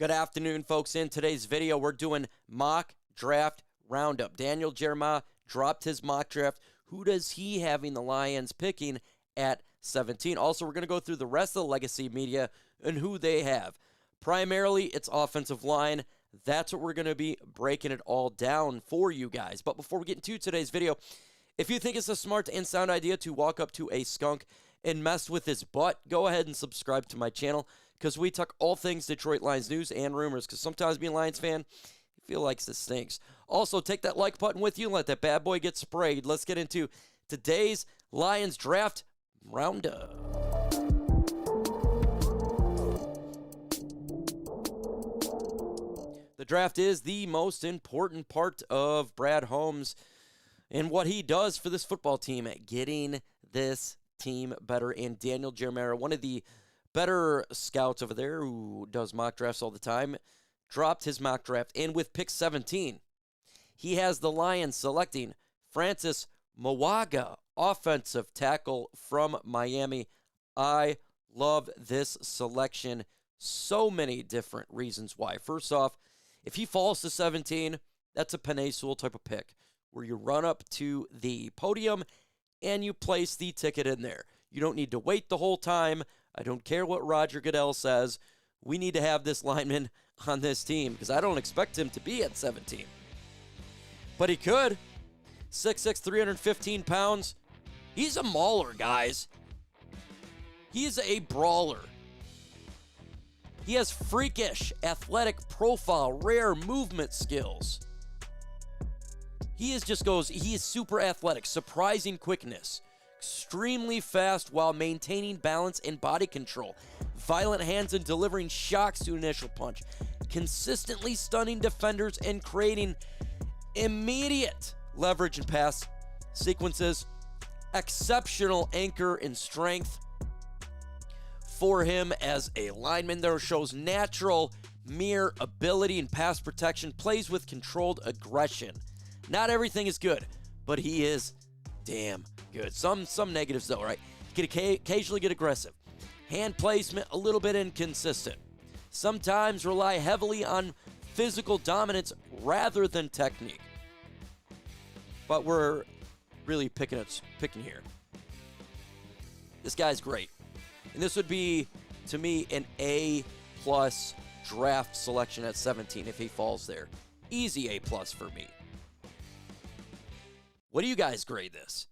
Good afternoon, folks. In today's video, we're doing mock draft roundup. Daniel Jeramiah dropped his mock draft. Who does he having the Lions picking at 17? Also, we're going to go through the rest of the legacy media and who they have. Primarily, it's offensive line. That's what we're going to be breaking it all down for you guys. But before we get into today's video, if you think it's a smart and sound idea to walk up to a skunk and mess with his butt, go ahead and subscribe to my channel, because we talk all things Detroit Lions news and rumors, because sometimes being a Lions fan, you feel like this stinks. Also, take that like button with you and let that bad boy get sprayed. Let's get into today's Lions draft roundup. The draft is the most important part of Brad Holmes and what he does for this football team at getting this team better. And Daniel Jeramiah, one of the better scouts over there who does mock drafts all the time, dropped his mock draft. And with pick 17, he has the Lions selecting Francis Mauigoa, offensive tackle from Miami. I love this selection. So many different reasons why. First off, if he falls to 17, that's a Penei Sewell type of pick, where you run up to the podium and you place the ticket in there. You don't need to wait the whole time. I don't care what Roger Goodell says. We need to have this lineman on this team, because I don't expect him to be at 17. But he could. 6'6", 315 pounds. He's a mauler, guys. He's a brawler. He has freakish athletic profile, rare movement skills. He is super athletic, surprising quickness, extremely fast while maintaining balance and body control, violent hands and delivering shocks to initial punch, consistently stunning defenders and creating immediate leverage and pass sequences, exceptional anchor and strength for him as a lineman. There shows natural mere ability and pass protection, plays with controlled aggression. Not everything is good, but he is damn good. Some negatives though, right? He can occasionally get aggressive. Hand placement, a little bit inconsistent. Sometimes rely heavily on physical dominance rather than technique. But we're really picking here. This guy's great. And this would be, to me, an A+ draft selection at 17 if he falls there. Easy A+ for me. What do you guys grade this?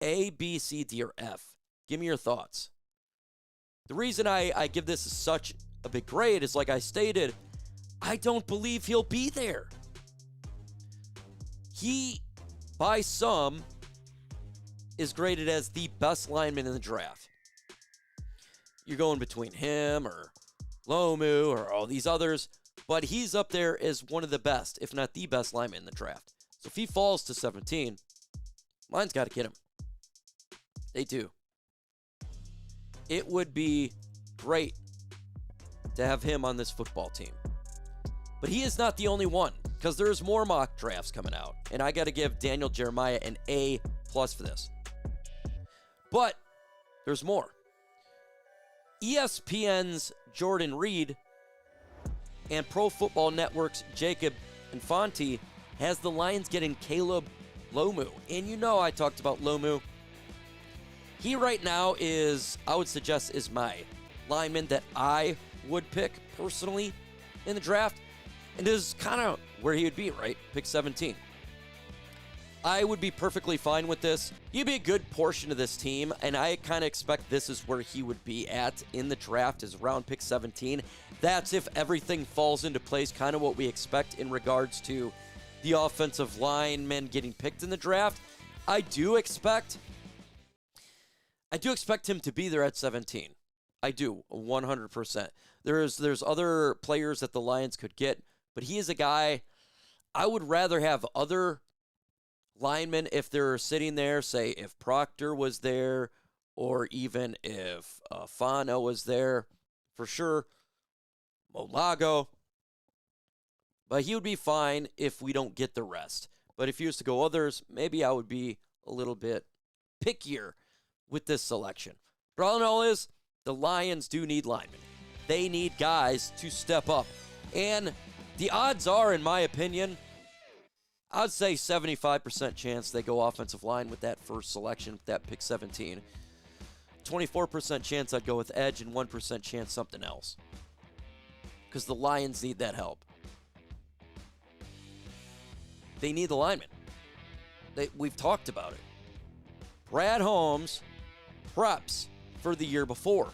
A, B, C, D, or F? Give me your thoughts. The reason I give this such a big grade is, like I stated, I don't believe he'll be there. He, by some, is graded as the best lineman in the draft. You're going between him or Lomu or all these others, but he's up there as one of the best, if not the best lineman in the draft. So if he falls to 17, Lions got to get him. They do. It would be great to have him on this football team. But he is not the only one, because there's more mock drafts coming out. And I got to give Daniel Jeramiah an A+ for this. But there's more. ESPN's Jordan Reed and Pro Football Network's Jacob Infante has the Lions getting Caleb Lomu. And you know I talked about Lomu. He right now is, I would suggest, is my lineman that I would pick personally in the draft. And this is kind of where he would be, right? Pick 17. I would be perfectly fine with this. He'd be a good portion of this team, and I kind of expect this is where he would be at in the draft, is around pick 17. That's if everything falls into place, kind of what we expect in regards to the offensive linemen getting picked in the draft. I do expect him to be there at 17. I do, 100%. There's other players that the Lions could get, but he is a guy I would rather have other linemen if they're sitting there, say if Proctor was there, or even if Fano was there, for sure, Mauigoa. But he would be fine if we don't get the rest. But if he was to go others, maybe I would be a little bit pickier with this selection. But all in all is, the Lions do need linemen. They need guys to step up And the odds are, in my opinion, I'd say 75% chance they go offensive line with that first selection, with that pick 17. 24% chance I'd go with edge, and 1% chance something else. Because the Lions need that help. They need the lineman. We've talked about it. Brad Holmes preps for the year before.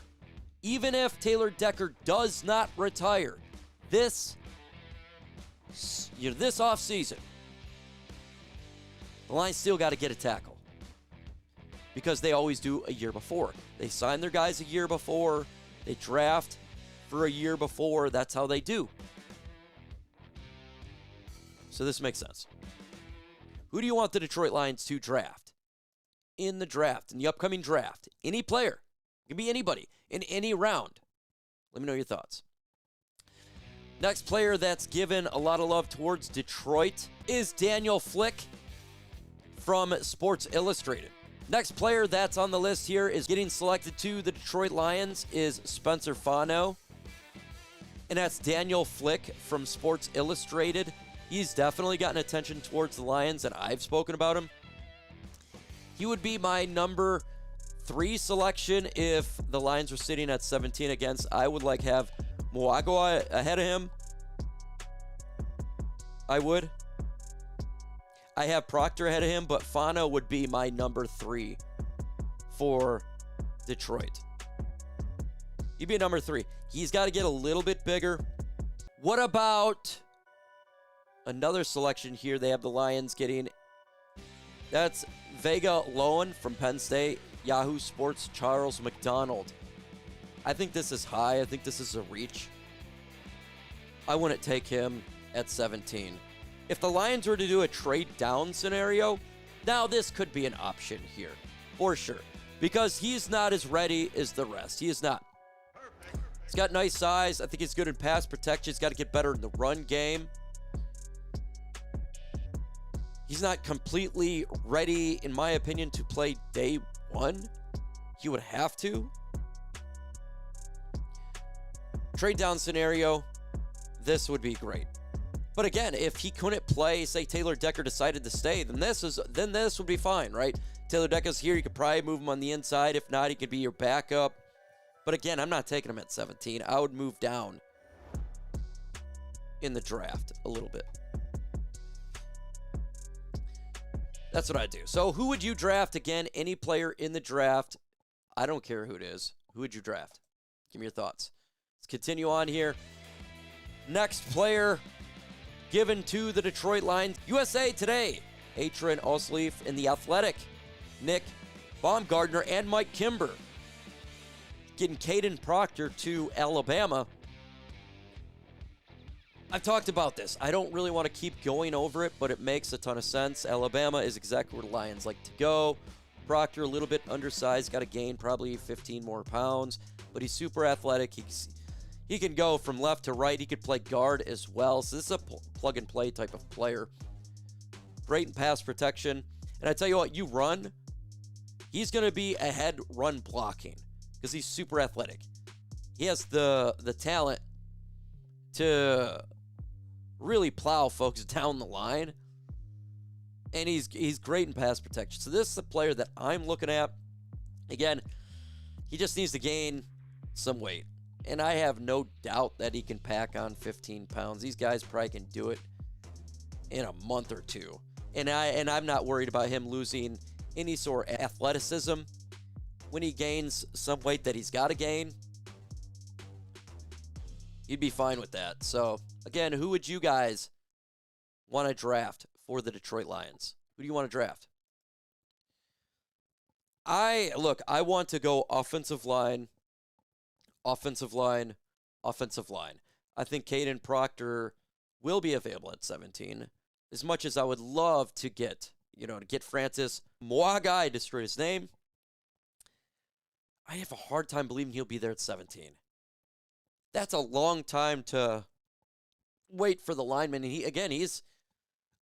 Even if Taylor Decker does not retire this offseason, the Lions still got to get a tackle. Because they always do a year before. They sign their guys a year before. They draft for a year before. That's how they do. So this makes sense. Who do you want the Detroit Lions to draft? In the upcoming draft. Any player. It can be anybody in any round. Let me know your thoughts. Next player that's given a lot of love towards Detroit is Daniel Flick from Sports Illustrated. Next player that's on the list here is getting selected to the Detroit Lions is Spencer Fano. And that's Daniel Flick from Sports Illustrated. He's definitely gotten attention towards the Lions, and I've spoken about him. He would be my number 3 selection if the Lions were sitting at 17 against. I would have Mauigoa ahead of him. I would. I have Proctor ahead of him, but Fano would be my number 3 for Detroit. He'd be number 3. He's got to get a little bit bigger. What about another selection here? They have the Lions getting. That's Vega Lowen from Penn State. Yahoo Sports, Charles McDonald. I think this is high. I think this is a reach. I wouldn't take him at 17. If the Lions were to do a trade down scenario, now this could be an option here, for sure. Because he's not as ready as the rest. He is not. He's got nice size. I think he's good in pass protection. He's got to get better in the run game. He's not completely ready, in my opinion, to play day one. He would have to. Trade down scenario, this would be great. But again, if he couldn't play, say Taylor Decker decided to stay, then this would be fine, right? Taylor Decker's here. You could probably move him on the inside. If not, he could be your backup. But again, I'm not taking him at 17. I would move down in the draft a little bit. That's what I do. So who would you draft? Again, any player in the draft. I don't care who it is. Who would you draft? Give me your thoughts. Let's continue on here. Next player given to the Detroit Lions. USA Today. Adrian Osleaf in The Athletic. Nick Baumgardner and Mike Kimber. Getting Caden Proctor to Alabama. I've talked about this. I don't really want to keep going over it, but it makes a ton of sense. Alabama is exactly where the Lions like to go. Proctor, a little bit undersized, got to gain probably 15 more pounds, but he's super athletic. He can go from left to right. He could play guard as well. So this is a plug-and-play type of player. Great in pass protection. And I tell you what, you run, he's going to be ahead run blocking because he's super athletic. He has the talent to really plow folks down the line. And he's great in pass protection. So this is a player that I'm looking at. Again, he just needs to gain some weight. And I have no doubt that he can pack on 15 pounds. These guys probably can do it in a month or two. And I'm not worried about him losing any sort of athleticism when he gains some weight that he's got to gain. He'd be fine with that. So, again, who would you guys want to draft for the Detroit Lions? Who do you want to draft? I want to go offensive line. I think Caden Proctor will be available at 17. As much as I would love to get Francis Mauigoa, I destroyed his name. I have a hard time believing he'll be there at 17. That's a long time to wait for the lineman. And he's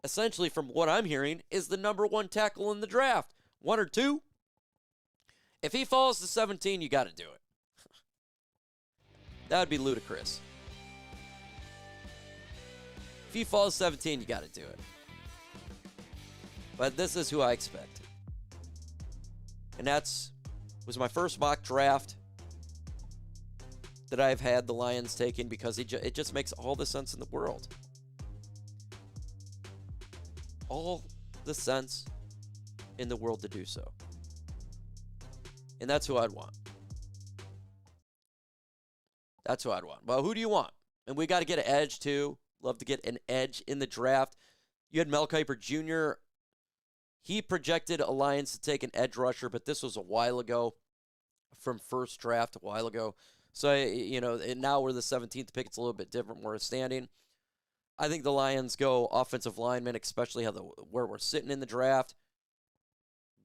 essentially, from what I'm hearing, is the number 1 tackle in the draft. 1 or 2. If he falls to 17, you got to do it. That would be ludicrous. If you fall to 17, you got to do it. But this is who I expect. And was my first mock draft that I've had the Lions taken because it just makes all the sense in the world. All the sense in the world to do so. And that's who I'd want. That's who I'd want. Well, who do you want? And we got to get an edge, too. Love to get an edge in the draft. You had Mel Kiper Jr. He projected a Lions to take an edge rusher, but this was a while ago, from first draft a while ago. So, and now we're the 17th pick. It's a little bit different where we're standing. I think the Lions go offensive lineman, especially where we're sitting in the draft,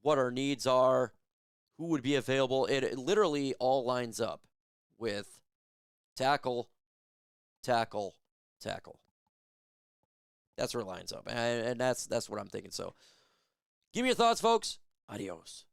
what our needs are, who would be available. It literally all lines up with tackle, tackle, tackle. That's where it lines up, and that's what I'm thinking. So, give me your thoughts, folks. Adios.